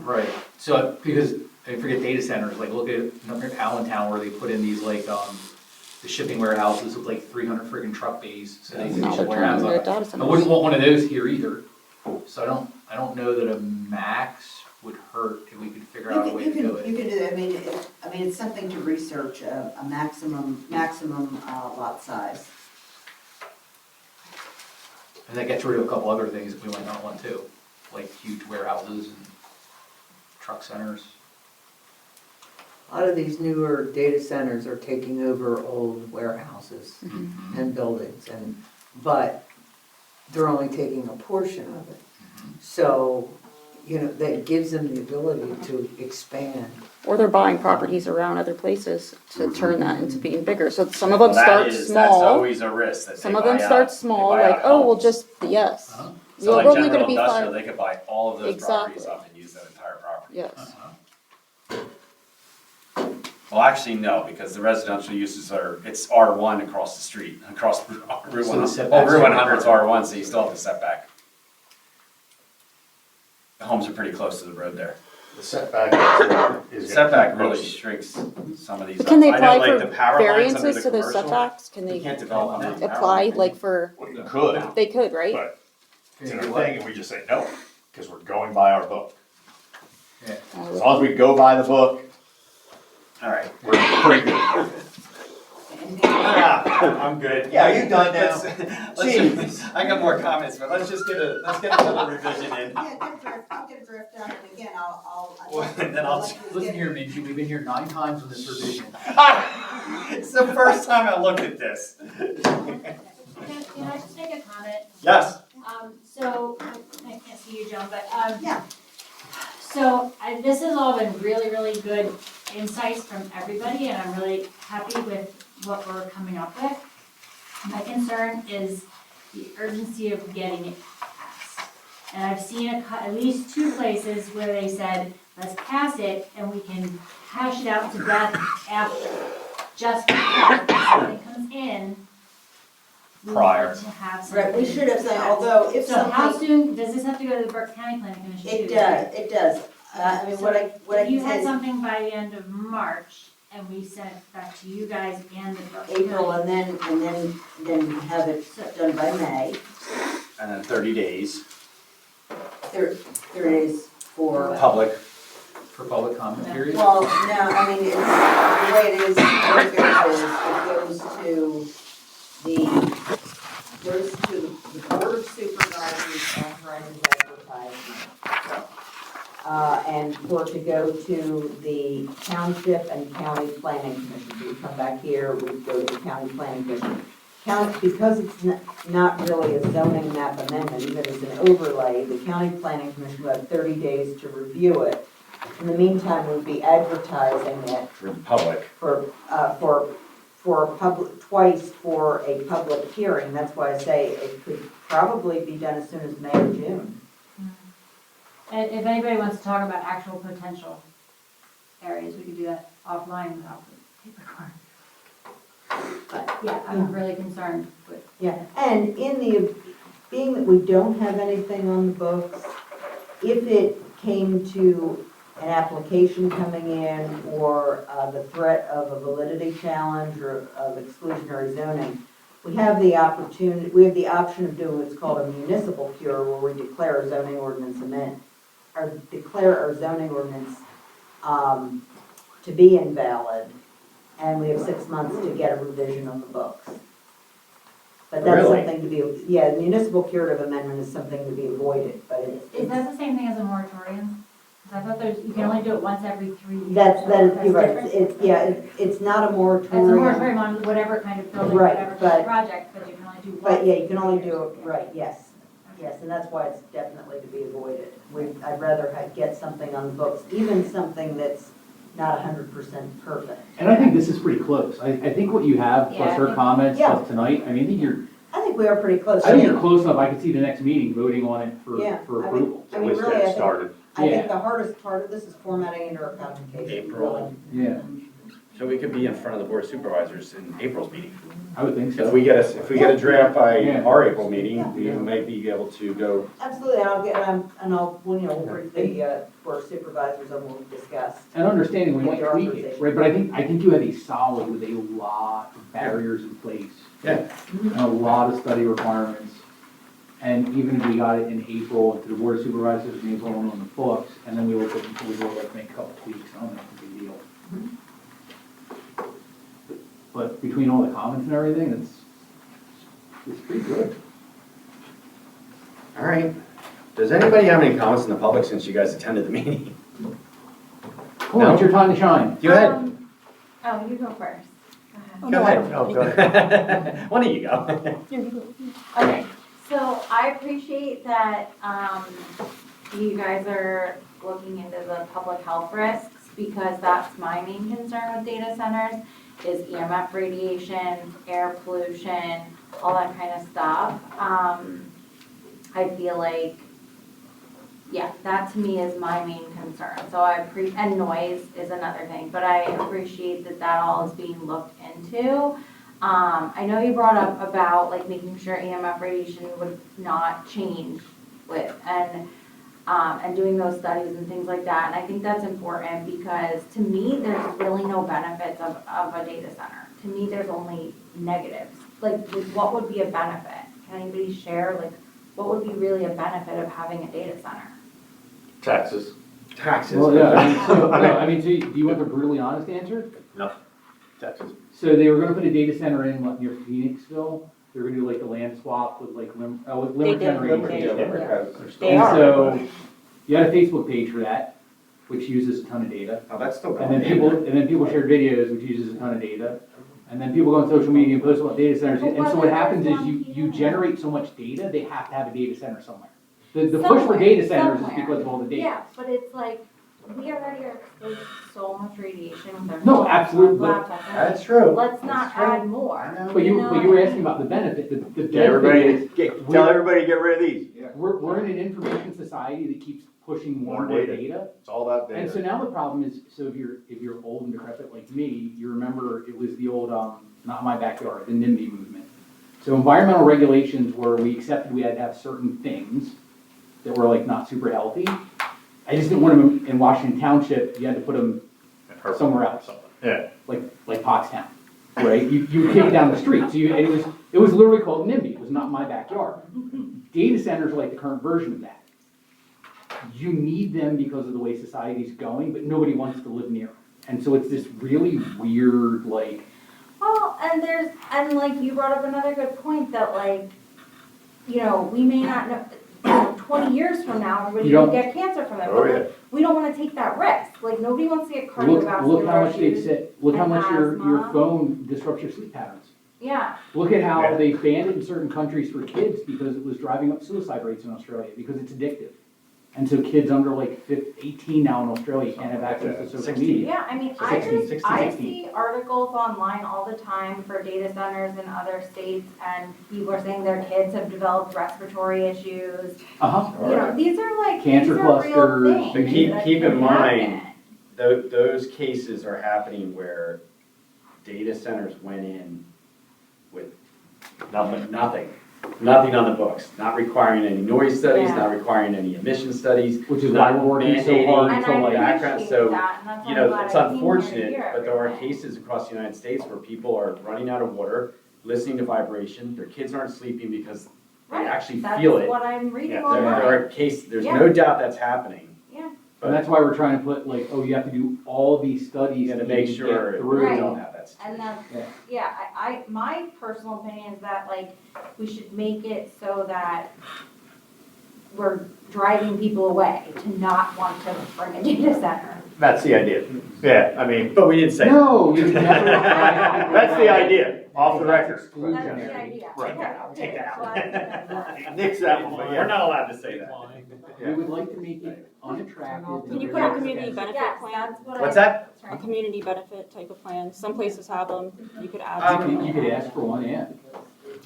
Right, so, because, I forget data centers, like, look at Allentown where they put in these, like, the shipping warehouses with like 300 friggin' truck bays, so they can Now ship they're warehouses. turning into data I centers. wouldn't want one of those here either, so I don't know that a max would hurt if we could figure out a way to do You it. can do that, I mean, it's something to research, a maximum lot size. And that gets rid of a couple other things that we might not want to, like huge warehouses and truck centers. A lot of these newer data centers are taking over old warehouses and buildings, but they're only taking a portion of it. So, that gives them the ability to expand. Or they're buying properties around other places to turn that into being bigger, so some of Well, them that start is- That's small, always a risk that they some of them buy start out. small, They buy like, out oh, well, homes. just, yes, Uh-huh. So we're like only general gonna be industrial, five, they could buy all of those properties Exactly. up and use that entire property. yes. Well, actually, no, because the residential uses it's R1 across the street, across Route So the 100. setbacks Route are 100's R1, so you still have the setback. homes are pretty close to the road there. The setback is. Setback really shrinks some of these. Can they I know, apply like, for the power lines under variances to the commercial, setbacks? Can You they can't develop under the power apply line. like for, Well, you could, they could, right? but it's another thing, and we just say no, because we're going by our book. Yeah. As long as we go by the book, All right. we're pretty good. I'm good. Yeah, are you done now? I got more comments, but let's get another revision in. I'll get a draft done, and again, I'll. And then I'll, Listen here, Minji, we've been here 9 times on this revision. it's the first time I looked at this. Can I just make a comment? Yes. So, I can't see you, John, but, Yeah. so, this has all been really, really good insights from everybody, and I'm really happy with what we're coming up with. My concern is the urgency of getting it passed. And I've seen at least 2 places where they said, let's pass it, and we can hash it out to death after. Just because something comes in, we Prior. need to have Right, we something should have said, passed. although if So how something, soon, does this have to go to the Burke County Planning Commission too? it does. I mean, what I You can had say is something by the end of March, and we sent it back to you guys and the Burke April County. and then have it done by May, And then 30 days, 30 days for, public. For public comment period? well, no, I mean, it's, the way it is, it goes to the Board of Supervisors authorizes advertisement. And for it to go to the Township and County Planning Commission. We come back here, we go to the County Planning Commission. Because it's not really a zoning map amendment, even as an overlay, the County Planning Commission will have 30 days to review it. In the meantime, we'd be advertising it For the public. for a public, twice for a public hearing. That's why I say it could probably be done as soon as May or June. And if anybody wants to talk about actual potential areas, we could do that offline without the paperwork. But yeah, I'm really concerned with, Yeah, and being that we don't have anything on the books, if it came to an application coming in or the threat of a validity challenge or of exclusionary zoning, we have the option of doing what's called a municipal cure, where we declare a zoning ordinance declare our zoning ordinance to be invalid, and we have 6 months to get a revision on the books. But that's Really? something to be, yeah, municipal curative amendment is something to be avoided, but is that the same thing as a moratorium? 'Cause I thought you can only do it once every 3 years. you're right, different? it's not a It's a moratorium. moratorium on whatever kind of building, Right, whatever kind but- of project, but you can only do one. But yeah, you can only do it, right, yes, yes, and that's why it's definitely to be avoided. I'd rather get something on the books, even something that's not 100% perfect. And I think this is pretty close. I think what you have, Yeah, plus I her think- comments, Yeah. plus tonight, I mean, I think we are pretty close. I think you're close enough, I could see the next meeting voting on it Yeah, for I mean- approval. I mean, Let's really, get I it think, started. I think Yeah. the hardest part of this is formatting into our communication. April. Yeah, So we could be in front of the Board of Supervisors in April's meeting. I would think so. If we get a draft by Yeah. our April meeting, we might be able to go. Absolutely, we'll brief the Board of Supervisors and we'll discuss. And understanding we Get might your tweak it, authorization. right, but I think you have a solid with a lot of barriers in place. Yeah. And a lot of study requirements. And even if we got it in April, to the Board of Supervisors, in April, on the books, and then we look at, let's make a couple tweaks, I don't think it's a big deal. But between all the comments and everything, it's pretty good. All right. Does anybody have any comments in the public since you guys attended the meeting? Cool, it's your time to shine. Go ahead. Oh, you go first. Oh, Go no, I ahead. don't. Go ahead. Why don't you go? Okay, so I appreciate that, you guys are looking into the public health risks, because that's my main concern with data centers, is EMF radiation, air pollution, all that kind of stuff. I feel like, yeah, that to me is my main concern, so and noise is another thing, but I appreciate that all is being looked into. I know you brought up about like making sure EMF radiation would not change with, and and doing those studies and things like that. And I think that's important because to me, there's really no benefits of a data center. To me, there's only negatives. Like, what would be a benefit? Can anybody share, like, what would be really a benefit of having a data center? Taxes. Taxes. Well, yeah, I mean, so, no, I mean, so do you want the brutally honest answer? Taxes. So they were gonna put a data center in, what, near Phoenixville? They were gonna do like the land swap with like with Limerick They did. Generation. They And are. so, you had a Facebook page for that, which uses a ton of data. Oh, that's still And then going. people shared videos, which uses a ton of data. And then people go on social media and post about data centers. And so what happens is you generate so much data, they have to have a data center somewhere. The push for data centers is because of all the data. Yeah, but it's like, we already are exposed to so much radiation with our. No, phones, absolutely, but- laptops, and That's true. let's not add more. But you know? were asking about the benefit. The benefit Everybody, is tell everybody to get rid of these. we're in an information society that keeps pushing more and More more data. data. It's all about And so data. now the problem is, so if you're old and decrepit like me, you remember it was the old, not my backyard, the NIMBY movement. So environmental regulations where we accepted we had to have certain things that were like not super healthy. I just didn't want them in Washington Township, you had to put them somewhere else, Yeah. like Pottstown, right? You kick it down the street, so and it was literally called NIMBY, it was not my backyard. Data centers are like the current version of that. You need them because of the way society's going, but nobody wants to live near them. And so it's this really weird, like, Well, and like you brought up another good point that like, you know, we may not know, 20 years from now, everybody You will don't- get cancer from it. Oh, But yeah. like, we don't wanna take that risk. Like, nobody wants to get look cardiovascular how much they issues. say, look how and much your asthma. phone disrupts your sleep patterns. Yeah, Look at how Yeah. they banned it in certain countries for kids because it was driving up suicide rates in Australia, because it's addictive. And so kids under like 18 now in Australia can't have access to social 16. media. yeah, I mean, 16. see articles online all the time for data centers in other states and people are saying their kids have developed respiratory issues. Uh-huh. You know, these are like, Cancer these are real clusters. things. But keep that in can mind, happen. those cases are happening where data centers went in with nothing on the books, not requiring any noise studies, Yeah. not requiring any emission studies. Which is why not we're working so mandating hard And to like, I background, appreciate so, that, and that's why You I'm know, glad it's I came here to unfortunate, hear but there are everything. cases across the United States where people are running out of water, listening to vibration, their kids aren't sleeping because they Right, actually that's feel it. what I'm reading Yeah, online. there are cases, there's Yeah. no doubt that's happening. Yeah. and that's why we're trying to put like, oh, you have to do all these studies You to gotta make even sure get we through. don't have that And situation. that's, yeah, my personal opinion is that like, we should make it so that we're driving people away to not want to bring a data center. That's the idea. Yeah, I mean, But we didn't say. No, you never drive people that's the away. idea, off the record. That's the idea. Right. Okay, Take that so I- Nix that one, But we're not allowed to say that. We would like to make it unattractive. Can you put a community benefit Yes, plan? that's what I. What's that? A community benefit type of plan. Some places have them. You could add You could some. ask for one, yeah.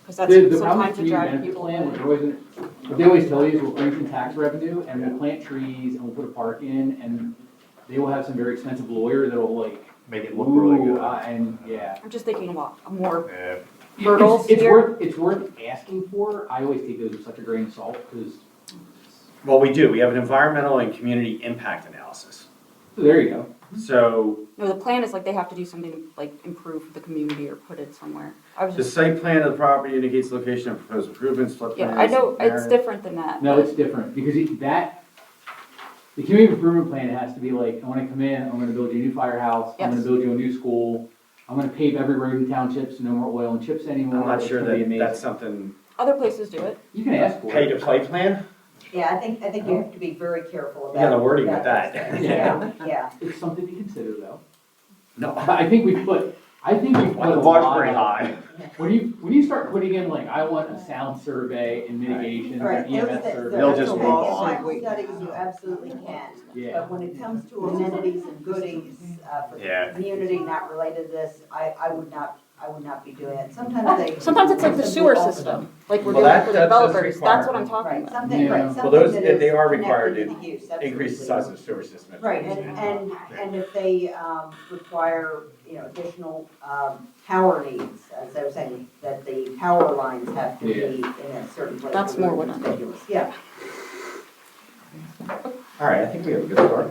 Because The that's problem with sometimes a community drive benefit people plan, away. what they always tell you is we'll bring some tax revenue and we'll plant trees and we'll put a park in and they will have some very expensive lawyer that'll like, Make it look really ooh, good. and yeah. I'm just thinking about more Yeah. hurdles It's here. it's worth asking for. I always take those with such a grain of salt because, Well, we do. We have an environmental and community impact analysis. there you go. So No, the plan is like they have to do something to like improve the community or put it somewhere. I was the just, site plan of the property indicates location of proposed improvements, flood yeah, plans. I know it's narrative. different than that. No, it's different because the community improvement plan has to be like, I want to come in, I'm going to build you a new firehouse, I'm going Yes. to build you a new school, I'm going to pave every road in townships, no more oil and chips anymore. I'm not It's sure gonna be that amazing. that's something, Other places do it. You can ask for pay it. to play plan? Yeah, I think you have to be very careful about. Yeah, the wording with about that. those things. Yeah. It's something to consider though. No. But I think we've put a The bar's lot pretty of- high. When you start putting in like, I want a sound survey and mitigation, or Right, EMS survey. They'll just those move on. impact studies, you absolutely can. Yeah. But when it comes to amenities and goodies, for Yeah. the community not related to this, I would not be doing it. Sometimes Sometimes it's like the sewer system, like we're Well, doing that- for the that's developers. required. That's what I'm talking Right, about. something, Yeah. right, Well, something those- that is they are required connected to the use, Increase the absolutely. size of the sewer system. Right, and if they require, additional power needs, as I was saying, that the power lines have to be in a certain place. That's more what I'm- Ridiculous. Yeah. All right, I think we have a good start.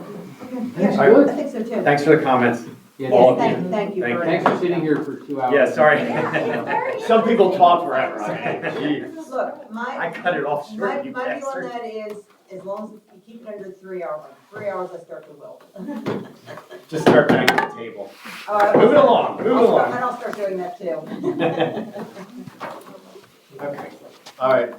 Yeah, All right. I think so too. Thanks for the comments. Yeah, Yes, All of thank you Thank very Thanks much. for sitting here for 2 hours. Yeah, sorry. Some people talk forever. Jeez. Look, I cut it off my short, you view on bastard. that is, as long as you keep it under 3 hours, like 3 hours I start to wilt. Just start banging the table. All right, Move it along, move it And along. I'll start doing that too. Okay, all right.